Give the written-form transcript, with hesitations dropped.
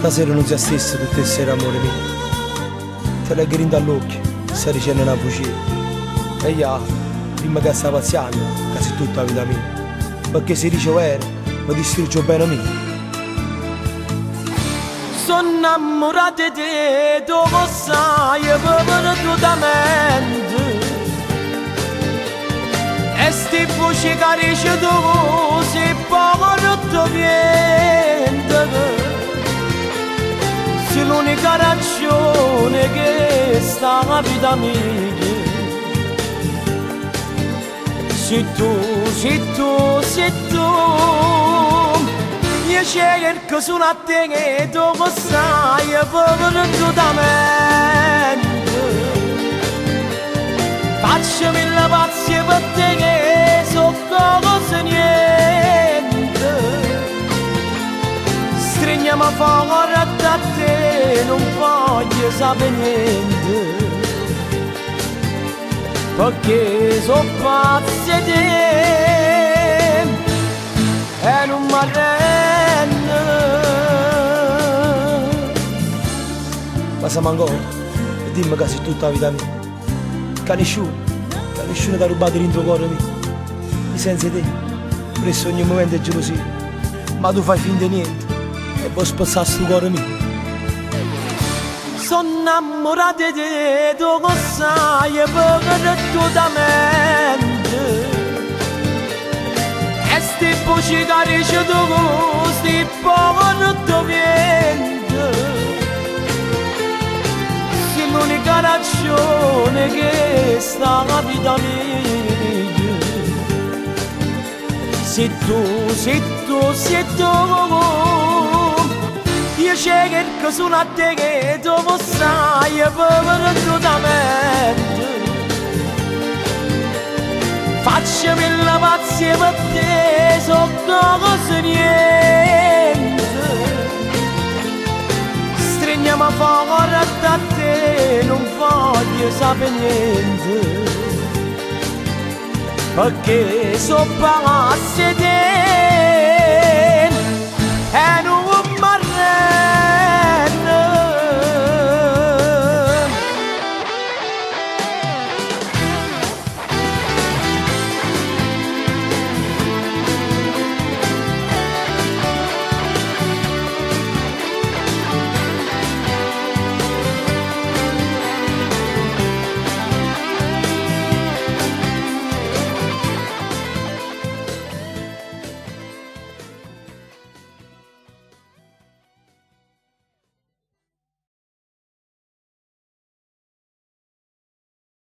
Stasera non sia stessa tutte sere, amore mio. Te la grinda all'occhio, sta dicendo una bugia. E io, prima che sta pazziando, quasi tutta la vita mia. Perché se dice vero, mi distrugge bene mio. Sono innamorato di te, tu lo sai, perdutamente. E sti voci che dici tu, si porta niente. Sei l'unica ragione che sta la vita mia. Sei tu, io cerco solo a te che tu lo sai perdutamente. Facciami la pazzia per te che so cosa niente. Stringiamo forte da te, non voglio sapere niente. Perché so pazza di te e non mi arrendo. Ma siamo ancora? E dimmi che sei tutta la vita mia. Che nessuno ti ha rubato dentro il cuore mio. E senza te, presso ogni momento è gelosia. Ma tu fai finta di niente e poi spazzare sto cuore mio. Sono innamorato di te, tu lo sai perdutamente. E sti voci che dici tu, sti porta niente. Sei l'unica ragione che sta la vita mia. Sei tu. Io cerco solo a te che tu lo sai perdutamente. Facciami la pazzia per te, so cosa niente. Stringiamo forte da te, non voglio sapere niente. Perché so pazza di te